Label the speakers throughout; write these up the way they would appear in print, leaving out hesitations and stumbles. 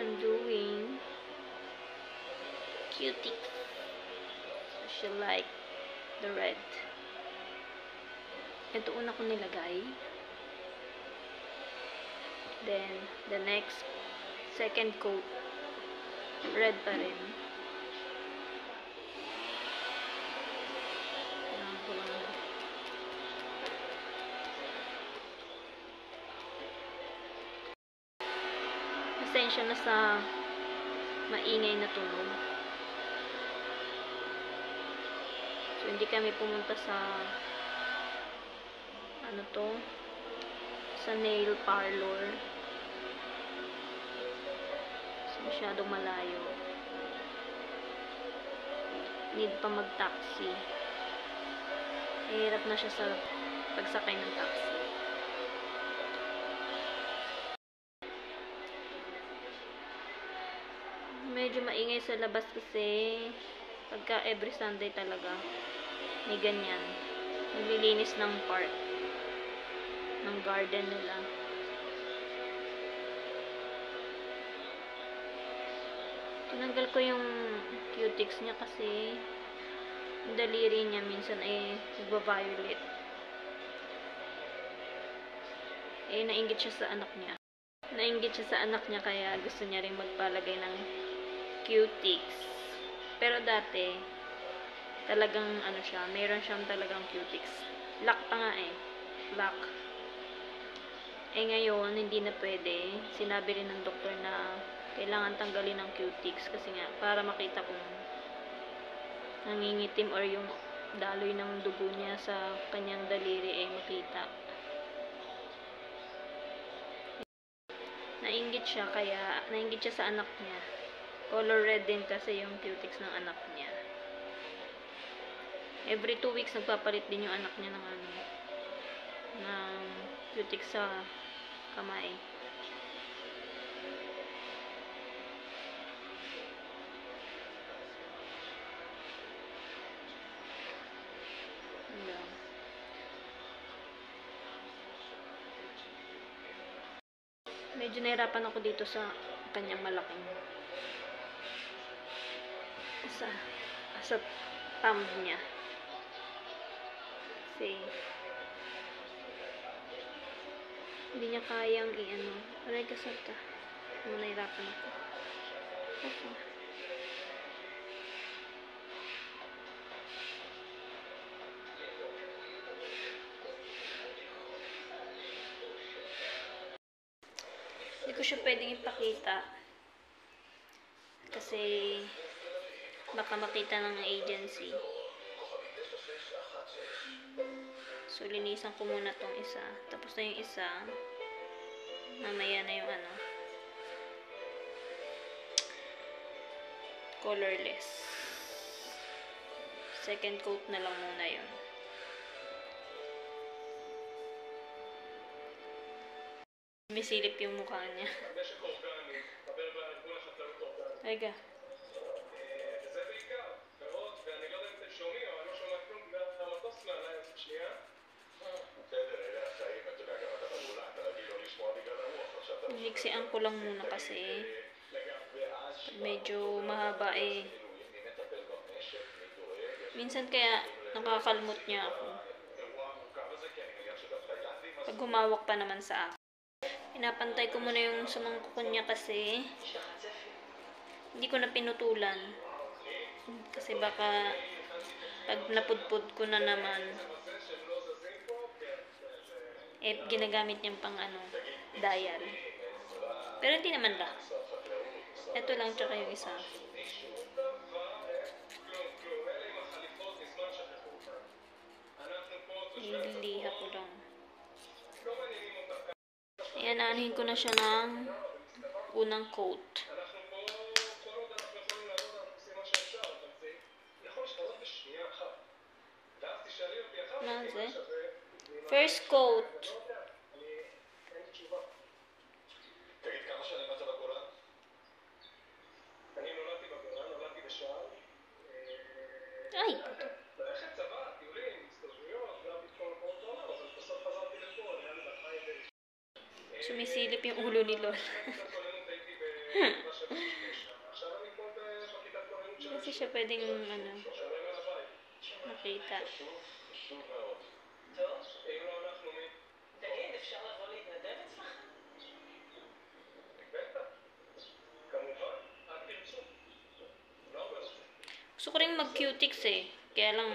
Speaker 1: I'm doing cutie. So she like the red. Ito una ko nilagay. Then, the next, second coat, red pa rin. Pasensya na sa maingay na tunog. So, hindi kami pumunta sa sa nail parlor. So, masyadong malayo. Need pa mag-taxi. Hirap na siya sa pagsakay ng taxi. Medyo maingay sa labas kasi pagka every Sunday talaga may ganyan. Naglilinis ng park, ng garden nila. Tinanggal ko yung cutics niya kasi yung daliri niya minsan ay nagva-violet. Nainggit siya sa anak niya. Kaya gusto niya rin magpalagay ng cutics. Pero dati, talagang meron siyang talagang cutics. Lock pa nga lock. Ngayon, hindi na pwede. Sinabi rin ng doktor na kailangan tanggalin ng cutics kasi nga, para makita kung nangingitim or yung daloy ng dugo niya sa kanyang daliri makita. Nainggit siya sa anak niya. Color red din kasi yung cutics ng anak niya. Every 2 weeks nagpapalit din yung anak niya ng cutics sa kamay. Medyo nahirapan ako dito sa kanyang malaking sa thumb niya. Kasi hindi niya kayang aray kasata. Nahirapan ako. Okay. Hindi ko siya pwedeng ipakita kasi baka makita ng agency. So, linisan ko muna tong isa. Tapos na yung isa. Mamaya na yung colorless. Second coat na lang muna yun. Misilip yung mukha niya. Ega. Niksian ko lang muna kasi medyo mahaba minsan kaya nakakalmot niya ako pag humawak pa naman sa akin. Pinapantay ko muna yung sumangkukon niya kasi hindi ko na pinutulan kasi baka pag napudpud ko na naman ginagamit niyang pang dial. Pero hindi naman lang. Ito lang tsaka yung isa. Ililiha ko lang. Aanahin ko na siya ng unang coat. First coat. Ay, sumisilip yung ulo ni Lola. Kasi siya pwedeng, makita. Gusto ko rin mag-cutics eh. Kaya lang,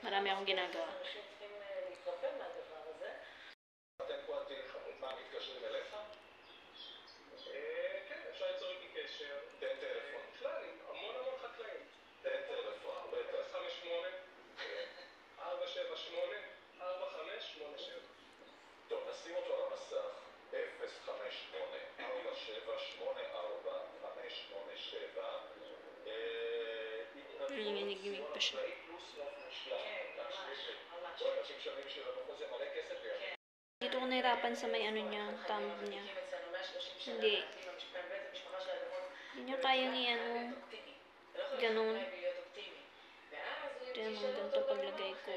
Speaker 1: marami akong ginagawa.
Speaker 2: טוב, נשים אותו על המסך 05847845887
Speaker 1: Nanginginig pa siya. Dito ko nahirapan sa may niya, thumb niya. Hindi. Hindi niya kayang ganun. Ito yung mga ganito paglagay ko.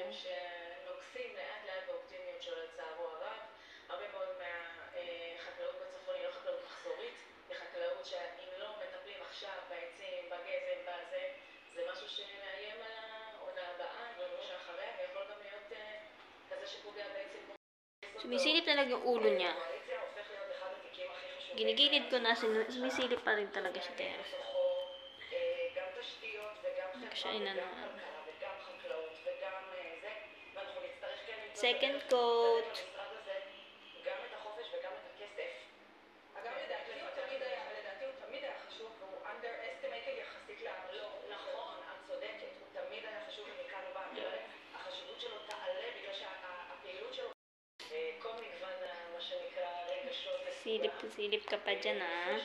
Speaker 1: Sumisilip talaga yung ulo niya. Ginigilid ko na, sumisilip pa rin talaga siya. Kaya siya inanaan. Second coat. Silip ka pa dyan, ah.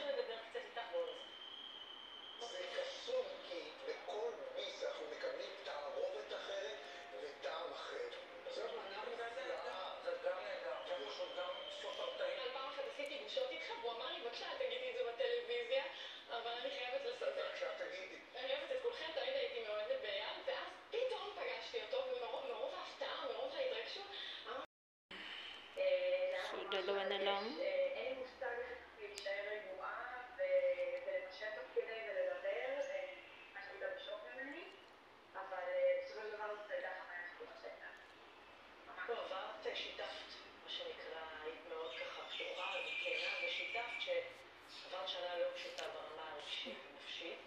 Speaker 1: Dalawa na lang.
Speaker 2: שיתפת, מה שנקרא, היית מאוד ככה פתוחה וכנה, ושיתפת שעברת שנה לא פשוטה ברמה הרגשית ונפשית,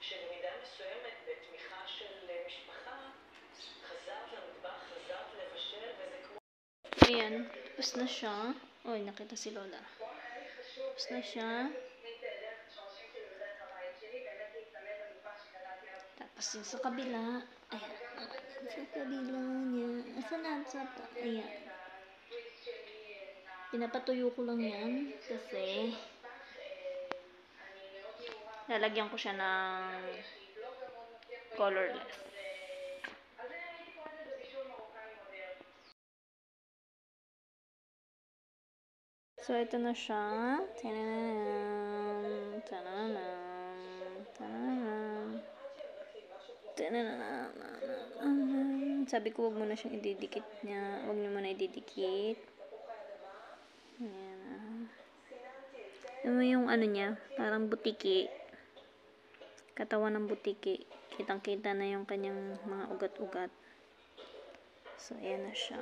Speaker 2: שבמידה מסוימת בתמיכה של משפחה חזרת למטבח, חזרת לבשל, וזה כמו...
Speaker 1: Ayan, tapos na siya. Oy, nakita si Lola. Tapos na siya. Tapos yung sa kabila. Ayan. Sa kabila niya. Asa na? Ayan. Pinapatuyo ko lang yan. Kasi lalagyan ko siya ng colorless. So, ito na siya. Tananam, tananam, tananam, tananam. Sabi ko, wag mo na siyang ididikit niya. Wag niyo muna ididikit. Ayan. Alam mo yung niya, parang butiki. Katawan ng butiki. Kitang-kita na yung kanyang mga ugat-ugat. So, ayan na siya.